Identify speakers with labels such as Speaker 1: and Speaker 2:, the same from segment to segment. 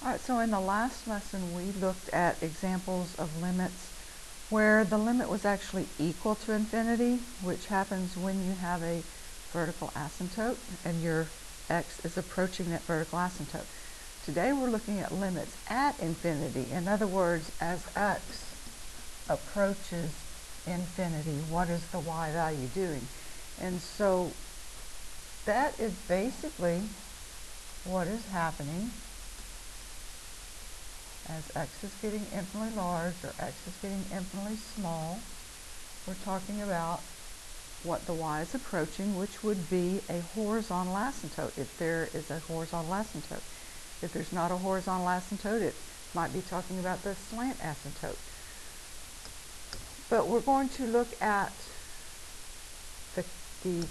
Speaker 1: Alright, so in the last lesson we looked at examples of limits where the limit was actually equal to infinity, which happens when you have a vertical asymptote and your x is approaching that vertical asymptote. Today we're looking at limits at infinity. In other words, as x approaches infinity, what is the y value doing? And so that is basically what is happening as x is getting infinitely large or x is getting infinitely small. We're talking about what the y is approaching, which would be a horizontal asymptote if there is a horizontal asymptote. If there's not a horizontal asymptote, it might be talking about the slant asymptote. But we're going to look at the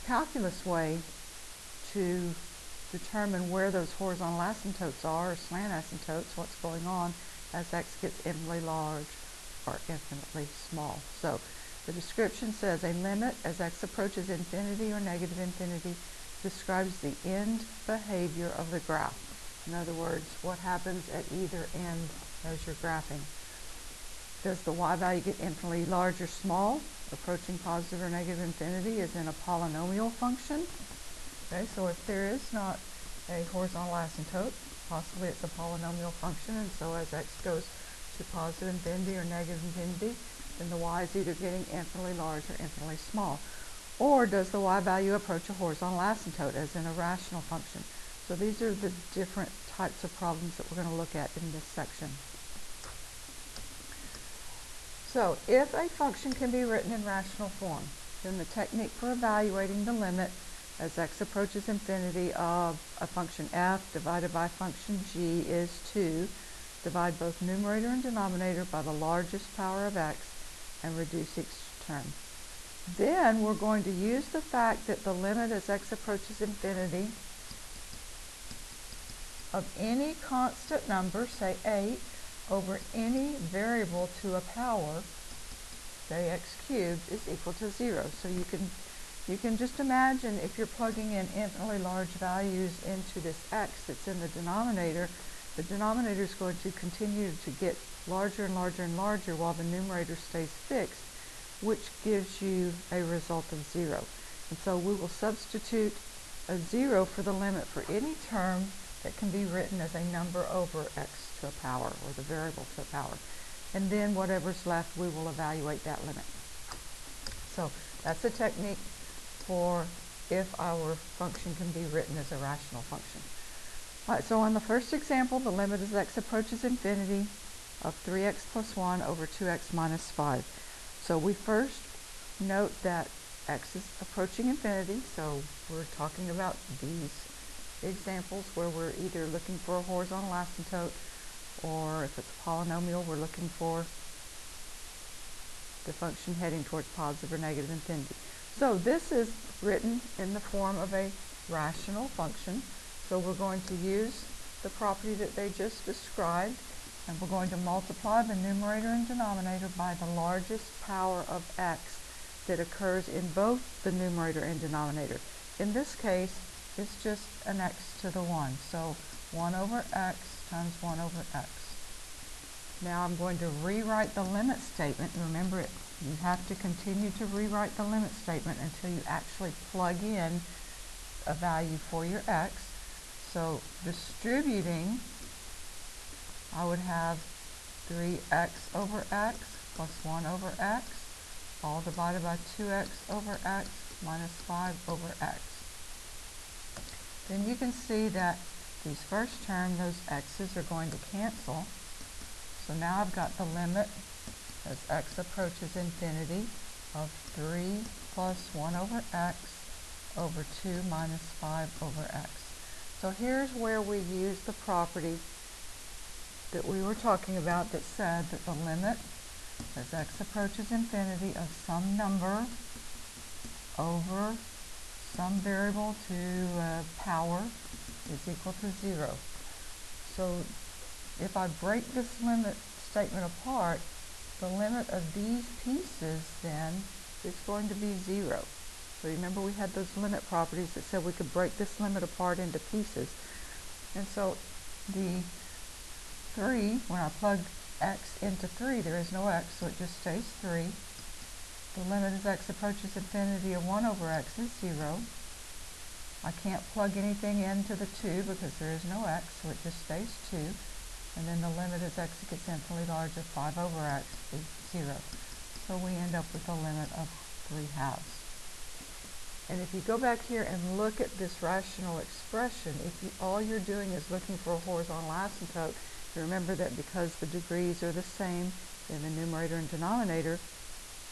Speaker 1: calculus way to determine where those horizontal asymptotes are, or slant asymptotes, what's going on as x gets infinitely large or infinitely small. So the description says a limit as x approaches infinity or negative infinity describes the end behavior of the graph. In other words, what happens at either end as you're graphing. Does the y value get infinitely large or small? Approaching positive or negative infinity is in a polynomial function. Okay, so if there is not a horizontal asymptote, possibly it's a polynomial function, and so as x goes to positive infinity or negative infinity, then the y is either getting infinitely large or infinitely small. Or does the y value approach a horizontal asymptote, as in a rational function? So these are the different types of problems that we're going to look at in this section. So if a function can be written in rational form, then the technique for evaluating the limit as x approaches infinity of a function f divided by function g is to divide both numerator and denominator by the largest power of x and reduce each term. Then we're going to use the fact that the limit as x approaches infinity of any constant number, say 8, over any variable to a power, say x cubed, is equal to 0. So you can just imagine if you're plugging in infinitely large values into this x that's in the denominator is going to continue to get larger and larger and larger while the numerator stays fixed, which gives you a result of 0. And so we will substitute a 0 for the limit for any term that can be written as a number over x to a power, or the variable to a power. And then whatever's left, we will evaluate that limit. So that's a technique for if our function can be written as a rational function. All right, so on the first example, the limit as x approaches infinity of 3x plus 1 over 2x minus 5. So we first note that x is approaching infinity, so we're talking about these examples where we're either looking for a horizontal asymptote, or if it's a polynomial, we're looking for the function heading towards positive or negative infinity. So this is written in the form of a rational function. So we're going to use the property that they just described, and we're going to multiply the numerator and denominator by the largest power of x that occurs in both the numerator and denominator. In this case, it's just an x to the 1. So 1 over x times 1 over x. Now I'm going to rewrite the limit statement. Remember, you have to continue to rewrite the limit statement until you actually plug in a value for your x. So distributing, I would have 3x over x plus 1 over x, all divided by 2x over x minus 5 over x. Then you can see that these first term, those x's are going to cancel. So now I've got the limit as x approaches infinity of 3 plus 1 over x over 2 minus 5 over x. So here's where we use the property that we were talking about that said that the limit as x approaches infinity of some number over some variable to a power is equal to 0. So if I break this limit statement apart, the limit of these pieces then is going to be 0. So remember we had those limit properties that said we could break this limit apart into pieces. And so the 3, when I plug x into 3, there is no x, so it just stays 3. The limit as x approaches infinity of 1 over x is 0. I can't plug anything into the 2 because there is no x, so it just stays 2. And then the limit as x gets infinitely larger, 5 over x is 0. So we end up with a limit of 3/2. And if you go back here and look at this rational expression, all you're doing is looking for a horizontal asymptote, you remember that because the degrees are the same in the numerator and denominator,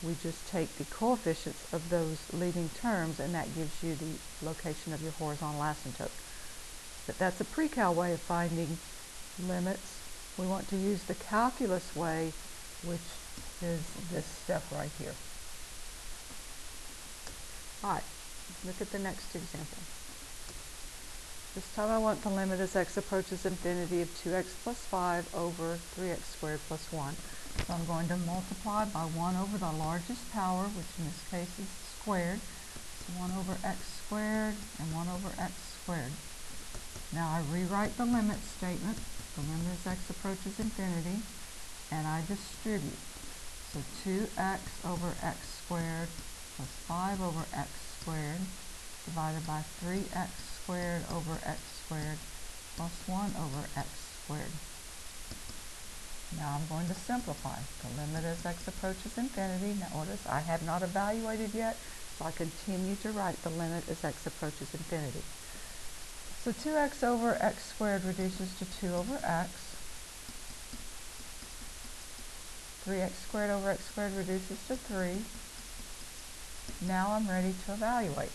Speaker 1: we just take the coefficients of those leading terms, and that gives you the location of your horizontal asymptote. But that's a Precal way of finding limits. We want to use the calculus way, which is this step right here. All right, look at the next example. This time I want the limit as x approaches infinity of 2x plus 5 over 3x squared plus 1. So I'm going to multiply by 1 over the largest power, which in this case is squared. So 1 over x squared and 1 over x squared. Now I rewrite the limit statement. The limit as x approaches infinity, and I distribute. So 2x over x squared plus 5 over x squared divided by 3x squared over x squared plus 1 over x squared. Now I'm going to simplify. The limit as x approaches infinity. Now notice I have not evaluated yet, so I continue to write the limit as x approaches infinity. So 2x over x squared reduces to 2 over x. 3x squared over x squared reduces to 3. Now I'm ready to evaluate.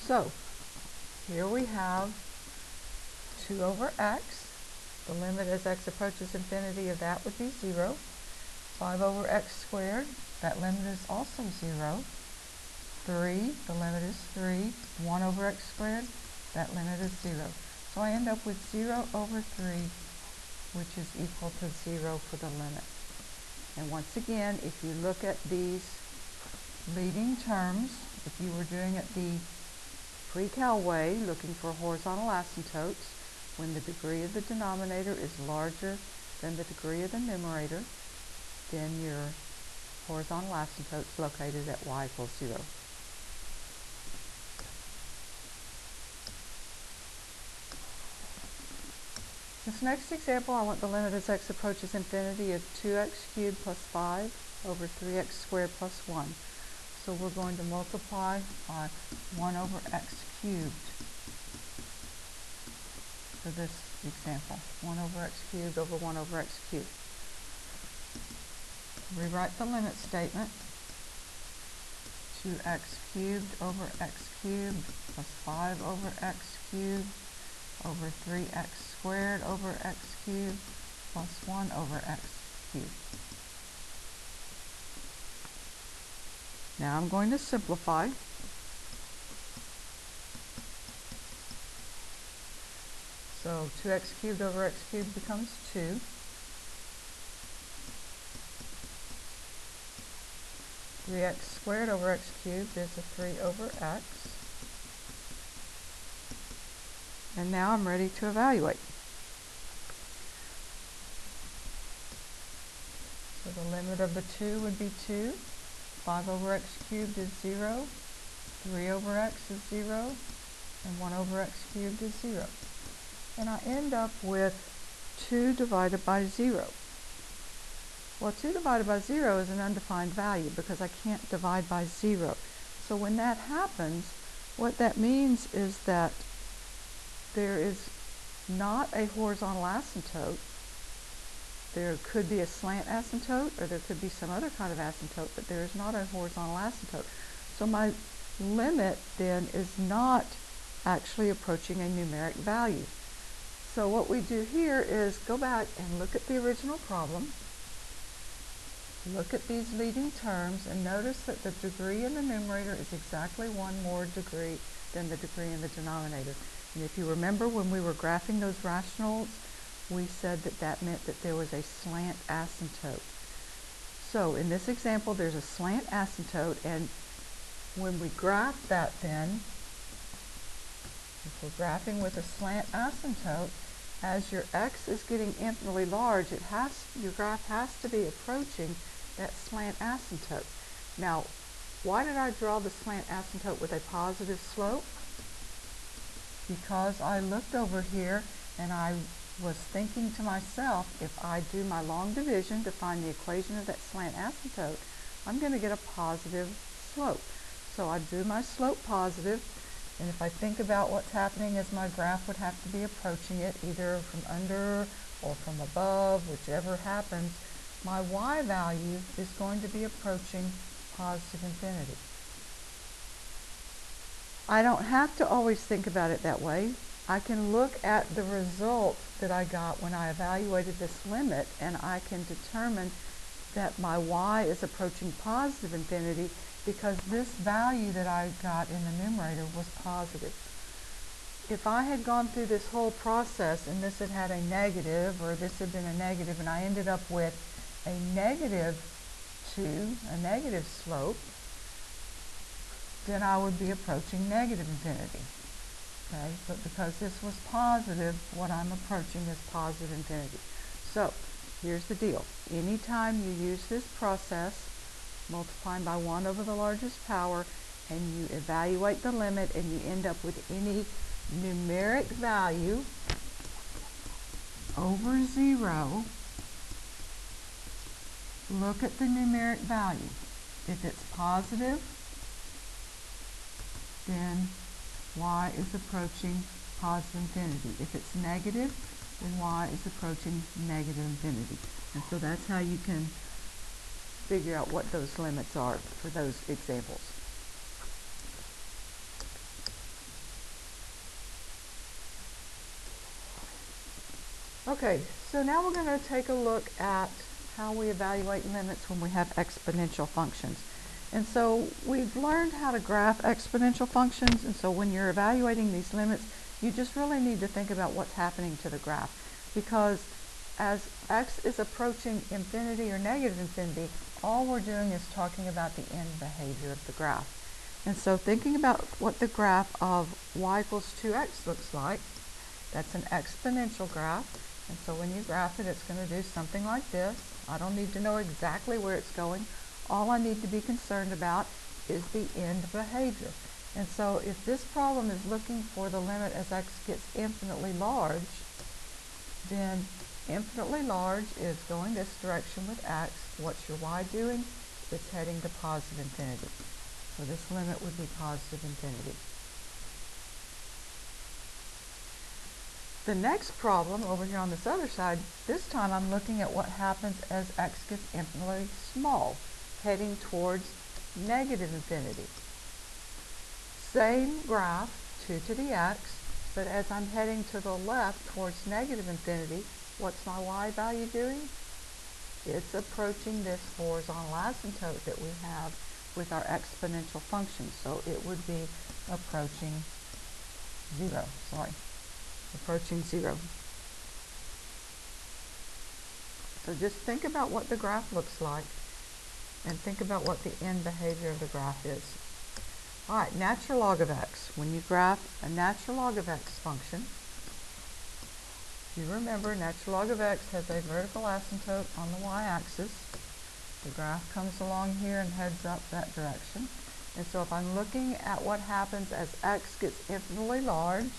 Speaker 1: So here we have 2 over x. The limit as x approaches infinity of that would be 0. 5 over x squared, that limit is also 0. 3, the limit is 3. 1 over x squared, that limit is 0. So I end up with 0 over 3, which is equal to 0 for the limit. And once again, if you look at these leading terms, if you were doing it the Precal way, looking for horizontal asymptotes, when the degree of the denominator is larger than the degree of the numerator, then your horizontal asymptote is located at y equals 0. This next example, I want the limit as x approaches infinity of 2x cubed plus 5 over 3x squared plus 1. So we're going to multiply by 1 over x cubed for this example. 1 over x cubed over 1 over x cubed. Rewrite the limit statement. 2x cubed over x cubed plus 5 over x cubed over 3x squared over x cubed plus 1 over x cubed. Now I'm going to simplify. So 2x cubed over x cubed becomes 2. 3x squared over x cubed is a 3 over x. And now I'm ready to evaluate. So the limit of the 2 would be 2. 5 over x cubed is 0. 3 over x is 0. And 1 over x cubed is 0. And I end up with 2 divided by 0. Well, 2 divided by 0 is an undefined value because I can't divide by 0. So when that happens, what that means is that there is not a horizontal asymptote. There could be a slant asymptote, or there could be some other kind of asymptote, but there is not a horizontal asymptote. So my limit then is not actually approaching a numeric value. So what we do here is go back and look at the original problem, look at these leading terms, and notice that the degree in the numerator is exactly 1 more degree than the degree in the denominator. And if you remember when we were graphing those rationals, we said that that meant that there was a slant asymptote. So in this example, there's a slant asymptote, and when we graph that then, If we're graphing with a slant asymptote, as your x is getting infinitely large, your graph has to be approaching that slant asymptote. Now, why did I draw the slant asymptote with a positive slope? Because I looked over here and I was thinking to myself, if I do my long division to find the equation of that slant asymptote, I'm going to get a positive slope. So I drew my slope positive, and if I think about what's happening as my graph would have to be approaching it, either from under or from above, whichever happens, my y value is going to be approaching positive infinity. I don't have to always think about it that way. I can look at the result that I got when I evaluated this limit, and I can determine that my y is approaching positive infinity because this value that I got in the numerator was positive. If I had gone through this whole process and this had a negative, or this had been a negative, and I ended up with a negative 2, a negative slope, then I would be approaching negative infinity. Okay, but because this was positive, what I'm approaching is positive infinity. So here's the deal. Anytime you use this process, multiplying by 1 over the largest power, and you evaluate the limit and you end up with any numeric value over 0, look at the numeric value. If it's positive, then y is approaching positive infinity. If it's negative, then y is approaching negative infinity. And so that's how you can figure out what those limits are for those examples. Okay, so now we're going to take a look at how we evaluate limits when we have exponential functions. And so we've learned how to graph exponential functions, and so when you're evaluating these limits, you just really need to think about what's happening to the graph, because as x is approaching infinity or negative infinity, all we're doing is talking about the end behavior of the graph. And so thinking about what the graph of y equals 2x looks like, that's an exponential graph. And so when you graph it, it's going to do something like this. I don't need to know exactly where it's going. All I need to be concerned about is the end behavior. And so if this problem is looking for the limit as x gets infinitely large, then infinitely large is going this direction with x. What's your y doing? It's heading to positive infinity. So this limit would be positive infinity. The next problem over here on this other side, this time I'm looking at what happens as x gets infinitely small, heading towards negative infinity. Same graph, 2 to the x, but as I'm heading to the left towards negative infinity, what's my y value doing? It's approaching this horizontal asymptote that we have with our exponential function. So it would be approaching 0, approaching 0. So just think about what the graph looks like and think about what the end behavior of the graph is. All right, natural log of x. When you graph a natural log of x function, you remember natural log of x has a vertical asymptote on the y-axis. The graph comes along here and heads up that direction. And so if I'm looking at what happens as x gets infinitely large,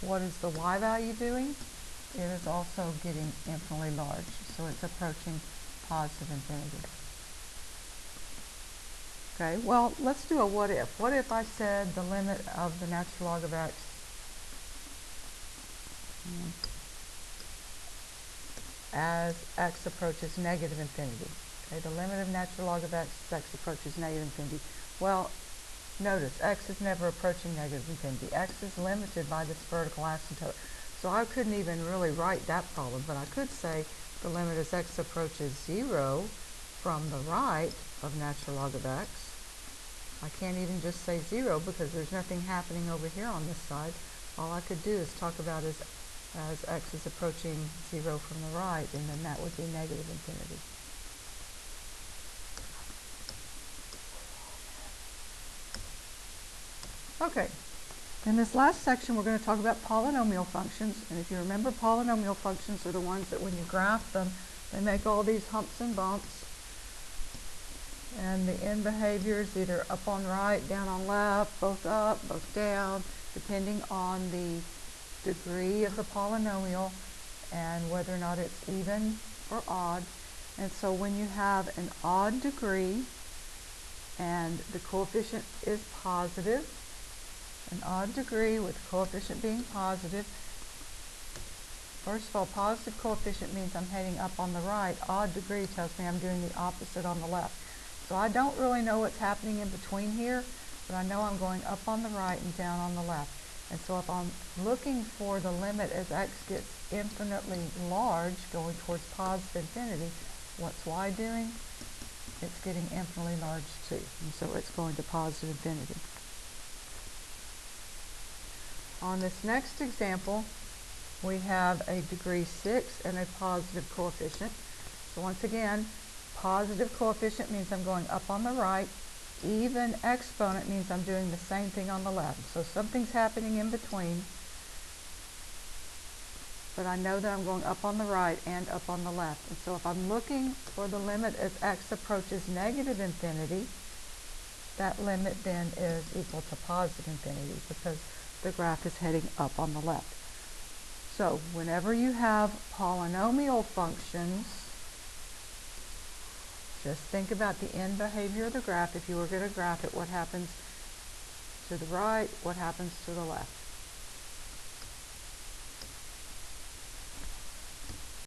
Speaker 1: what is the y value doing? It is also getting infinitely large, so it's approaching positive infinity. Okay, well, let's do a what if. What if I said the limit of the natural log of x as x approaches negative infinity? Okay, the limit of natural log of x as x approaches negative infinity. Well, notice, x is never approaching negative infinity. X is limited by this vertical asymptote. So I couldn't even really write that problem, but I could say the limit as x approaches 0 from the right of natural log of x. I can't even just say 0 because there's nothing happening over here on this side. All I could do is talk about as x is approaching 0 from the right, and then that would be negative infinity. Okay, In this last section, we're going to talk about polynomial functions. And if you remember, polynomial functions are the ones that when you graph them, they make all these humps and bumps. And the end behavior is either up on right, down on left, both up, both down, depending on the degree of the polynomial and whether or not it's even or odd. And so when you have an odd degree and the coefficient is positive, an odd degree with the coefficient being positive, first of all, positive coefficient means I'm heading up on the right. Odd degree tells me I'm doing the opposite on the left. So I don't really know what's happening in between here, but I know I'm going up on the right and down on the left. And so if I'm looking for the limit as x gets infinitely large, going towards positive infinity, what's y doing? It's getting infinitely large too. And so it's going to positive infinity. On this next example, we have a degree 6 and a positive coefficient. So once again, positive coefficient means I'm going up on the right. Even exponent means I'm doing the same thing on the left. So something's happening in between, but I know that I'm going up on the right and up on the left. And so if I'm looking for the limit as x approaches negative infinity, that limit then is equal to positive infinity because the graph is heading up on the left. So whenever you have polynomial functions, just think about the end behavior of the graph. If you were going to graph it, what happens to the right, what happens to the left.